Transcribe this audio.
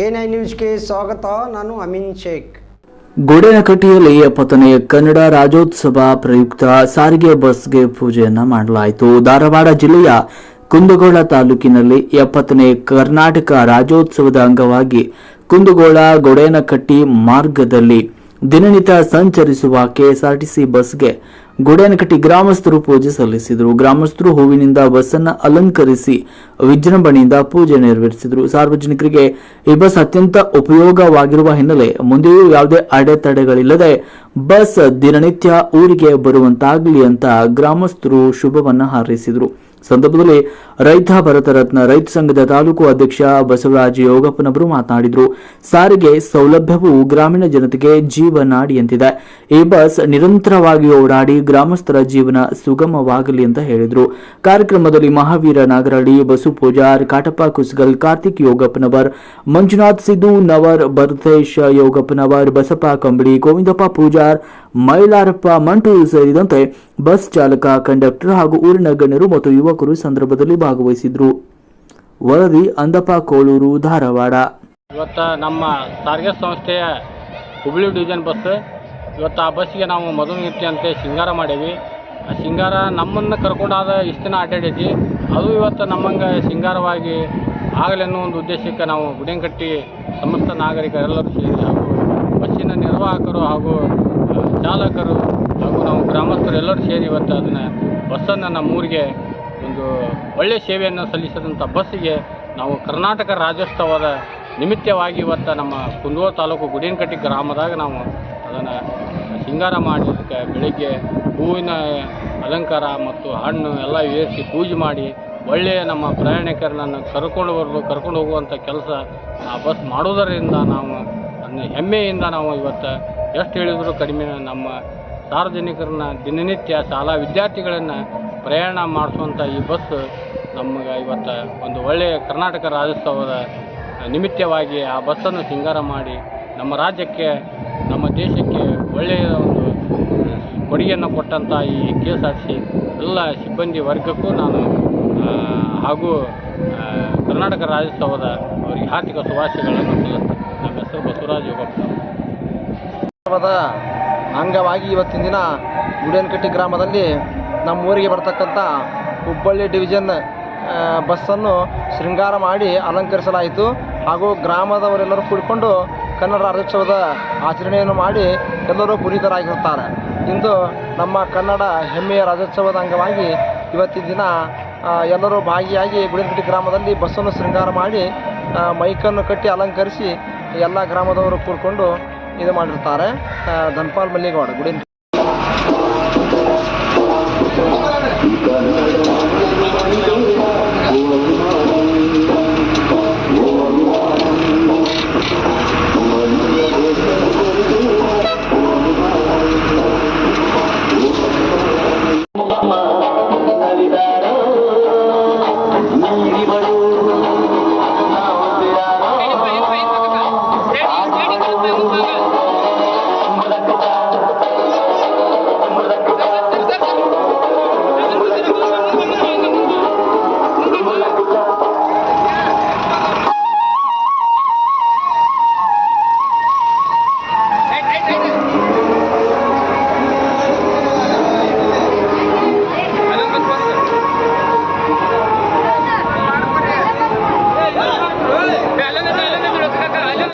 ಎ9 ನ್ಯೂಸ್ಗೆ ಸ್ವಾಗತ. ನಾನು ಅಮೀನ್ ಶೇಖ್. ಗೋಡೇನಕಟ್ಟಿಯಲ್ಲಿ 70ನೇ ಕನ್ನಡ ರಾಜ್ಯೋತ್ಸವ ಪ್ರಯುಕ್ತ ಸಾರಿಗೆ ಬಸ್ಗೆ ಪೂಜೆಯನ್ನ ಮಾಡಲಾಯಿತು. ಧಾರವಾಡ ಜಿಲ್ಲೆಯ ಕುಂದಗೋಳ ತಾಲೂಕಿನಲ್ಲಿ 70ನೇ ಕರ್ನಾಟಕ ರಾಜ್ಯೋತ್ಸವದ ಅಂಗವಾಗಿ ಕುಂದಗೋಳ ಗೋಡೇನಕಟ್ಟಿ ಮಾರ್ಗದಲ್ಲಿ ದಿನನಿತ್ಯ ಸಂಚರಿಸುವ ಕೆಎಸ್ಆರ್ಟಿಸಿ ಬಸ್ಗೆ ಗೋಡೇನಕಟ್ಟಿ ಗ್ರಾಮಸ್ಥರು ಪೂಜೆ ಸಲ್ಲಿಸಿದರು. ಗ್ರಾಮಸ್ಥರು ಹೂವಿನಿಂದ ಬಸ್ಸನ್ನು ಅಲಂಕರಿಸಿ ವಿಜೃಂಭಣೆಯಿಂದ ಪೂಜೆ ನೆರವೇರಿಸಿದರು. ಸಾರ್ವಜನಿಕರಿಗೆ ಈ ಬಸ್ ಅತ್ಯಂತ ಉಪಯೋಗವಾಗಿರುವ ಹಿನ್ನೆಲೆ ಮುಂದೆಯೂ ಯಾವುದೇ ಅಡೆತಡೆಗಳಿಲ್ಲದೆ ಬಸ್ ದಿನನಿತ್ಯ ಊರಿಗೆ ಬರುವಂತಾಗಲಿ ಅಂತ ಗ್ರಾಮಸ್ಥರು ಶುಭವನ್ನ ಹಾರೈಸಿದರು. ಸಂದರ್ಭದಲ್ಲಿ ರೈತ ಭರತ ರತ್ನ ರೈತ ಸಂಘದ ತಾಲೂಕು ಅಧ್ಯಕ್ಷ ಬಸವರಾಜ ಯೋಗಪ್ಪನವರು ಮಾತನಾಡಿದರು. ಸಾರಿಗೆ ಸೌಲಭ್ಯವು ಗ್ರಾಮೀಣ ಜನತೆಗೆ ಜೀವನಾಡಿಯಂತಿದೆ. ಈ ಬಸ್ ನಿರಂತರವಾಗಿ ಓಡಾಡಿ ಗ್ರಾಮಸ್ಥರ ಜೀವನ ಸುಗಮವಾಗಲಿ ಅಂತ ಹೇಳಿದರು. ಕಾರ್ಯಕ್ರಮದಲ್ಲಿ ಮಹಾವೀರ ನಾಗರಹಳ್ಳಿ, ಬಸು ಪೂಜಾರ್, ಕಾಟಪ್ಪ ಕುಸ್ಗಲ್, ಕಾರ್ತಿಕ್ ಯೋಗಪ್ಪನವರ್, ಮಂಜುನಾಥ್ ಸಿದ್ದು ನವರ್, ಭರತೇಶ್ ಯೋಗಪ್ಪನವರ್, ಬಸಪ್ಪ ಕಂಬಳಿ, ಗೋವಿಂದಪ್ಪ ಪೂಜಾರ್, ಮೈಲಾರಪ್ಪ ಮಂಟು ಸೇರಿದಂತೆ ಬಸ್ ಚಾಲಕ, ಕಂಡಕ್ಟರ್ ಹಾಗೂ ಊರಿನ ಗಣ್ಯರು ಮತ್ತು ಯುವಕರು ಸಂದರ್ಭದಲ್ಲಿ ಭಾಗವಹಿಸಿದ್ರು. ವರದಿ ಅಂದಪ್ಪ ಕೋಳೂರು, ಧಾರವಾಡ. ಇವತ್ತು ನಮ್ಮ ಸಾರಿಗೆ ಸಂಸ್ಥೆಯ ಹುಬ್ಳಿ ಡಿವಿಷನ್ ಬಸ್ ಇವತ್ತು ಆ ಬಸ್ಸಿಗೆ ನಾವು ಮಧುನಿತ್ಯಂತೆ ಶೃಂಗಾರ ಮಾಡೀವಿ. ಆ ಶೃಂಗಾರ ನಮ್ಮನ್ನು ಕರ್ಕೊಂಡಾದ ಇಷ್ಟು ದಿನ ಅಡ್ಡಾಡೈತಿ. ಅದು ಇವತ್ತು ನಮ್ಮಂಗೆ ಶೃಂಗಾರವಾಗಿ ಆಗಲೆನ್ನೋ ಒಂದು ಉದ್ದೇಶಕ್ಕೆ ನಾವು ಗುಡೇನಕಟ್ಟಿ ಸಮಸ್ತ ನಾಗರಿಕರೆಲ್ಲರೂ ಸೇರಿ ಹಾಗೂ ಬಸ್ಸಿನ ನಿರ್ವಾಹಕರು ಹಾಗೂ ಚಾಲಕರು ಹಾಗೂ ನಾವು ಗ್ರಾಮಸ್ಥರು ಎಲ್ಲರೂ ಸೇರಿ ಇವತ್ತು ಅದನ್ನು ಬಸ್ಸನ್ನು ನಮ್ಮೂರಿಗೆ ಒಂದು ಒಳ್ಳೆಯ ಸೇವೆಯನ್ನು ಸಲ್ಲಿಸಿದಂಥ ಬಸ್ಸಿಗೆ ನಾವು ಕರ್ನಾಟಕ ರಾಜ್ಯೋತ್ಸವದ ನಿಮಿತ್ತವಾಗಿ ಇವತ್ತು ನಮ್ಮ ಕುಂದಗೋಳ ತಾಲೂಕು ಗುಡೇನಕಟ್ಟಿ ಗ್ರಾಮದಾಗ ನಾವು ಅದನ್ನು ಶೃಂಗಾರ ಮಾಡಿ ಬೆಳಿಗ್ಗೆ ಹೂವಿನ ಅಲಂಕಾರ ಮತ್ತು ಹಣ್ಣು ಎಲ್ಲ ಏರಿಸಿ ಪೂಜೆ ಮಾಡಿ ಒಳ್ಳೆಯ ನಮ್ಮ ಪ್ರಯಾಣಿಕರನ್ನು ಕರ್ಕೊಂಡು ಹೋಗುವಂಥ ಕೆಲಸ ಆ ಬಸ್ ಮಾಡೋದರಿಂದ ನಾವು ಅದನ್ನ ಹೆಮ್ಮೆಯಿಂದ ನಾವು ಇವತ್ತು ಎಷ್ಟು ಹೇಳಿದರೂ ಕಡಿಮೆ ನಮ್ಮ ಸಾರ್ವಜನಿಕರನ್ನ ದಿನನಿತ್ಯ ಶಾಲಾ ವಿದ್ಯಾರ್ಥಿಗಳನ್ನು ಪ್ರಯಾಣ ಮಾಡಿಸುವಂಥ ಈ ಬಸ್ ನಮಗೆ ಇವತ್ತು ಒಂದು ಒಳ್ಳೆಯ ಕರ್ನಾಟಕ ರಾಜ್ಯೋತ್ಸವದ ನಿಮಿತ್ತವಾಗಿ ಆ ಬಸ್ಸನ್ನು ಶೃಂಗಾರ ಮಾಡಿ ನಮ್ಮ ರಾಜ್ಯಕ್ಕೆ ನಮ್ಮ ದೇಶಕ್ಕೆ ಒಳ್ಳೆಯ ಒಂದು ಕೊಡುಗೆಯನ್ನು ಕೊಟ್ಟಂಥ ಈ KSRTC ಎಲ್ಲ ಸಿಬ್ಬಂದಿ ವರ್ಗಕ್ಕೂ ನಾನು ಹಾಗೂ ಕರ್ನಾಟಕ ರಾಜ್ಯೋತ್ಸವದ ಅವರಿಗೆ ಹಾರ್ದಿಕ ಶುಭಾಶಯಗಳನ್ನು ಸಲ್ಲಿಸ್ತೇನೆ. ನಮ್ಮ ಹೆಸರು ಬಸವರಾಜ ಯೋಗಪ್ಪ. ಅಂಗವಾಗಿ ಇವತ್ತಿನ ದಿನ ಗುಡೇನಕಟ್ಟಿ ಗ್ರಾಮದಲ್ಲಿ ನಮ್ಮ ಊರಿಗೆ ಬರ್ತಕ್ಕಂಥ ಹುಬ್ಬಳ್ಳಿ ಡಿವಿಷನ್ ಬಸ್ಸನ್ನು ಶೃಂಗಾರ ಮಾಡಿ ಅಲಂಕರಿಸಲಾಯಿತು. ಹಾಗೂ ಗ್ರಾಮದವರೆಲ್ಲರೂ ಕೂಡಿಕೊಂಡು ಕನ್ನಡ ರಾಜ್ಯೋತ್ಸವದ ಆಚರಣೆಯನ್ನು ಮಾಡಿ ಎಲ್ಲರೂ ಪುನೀತರಾಗಿರುತ್ತಾರೆ. ಇಂದು ನಮ್ಮ ಕನ್ನಡ ಹೆಮ್ಮೆಯ ರಾಜ್ಯೋತ್ಸವದ ಅಂಗವಾಗಿ ಇವತ್ತಿನ ದಿನ ಎಲ್ಲರೂ ಭಾಗಿಯಾಗಿ ಗುಡೇನಕಟ್ಟಿ ಗ್ರಾಮದಲ್ಲಿ ಬಸ್ಸನ್ನು ಶೃಂಗಾರ ಮಾಡಿ ಮೈಕನ್ನು ಕಟ್ಟಿ ಅಲಂಕರಿಸಿ ಎಲ್ಲ ಗ್ರಾಮದವರು ಕೂಡಿಕೊಂಡು ಇದು ಮಾಡಿರ್ತಾರೆ. ಧನ್ಪಾಲ್ ಮಲ್ಲಿಗೌಡ, ಗುಡೇನಕಟ್ಟಿ.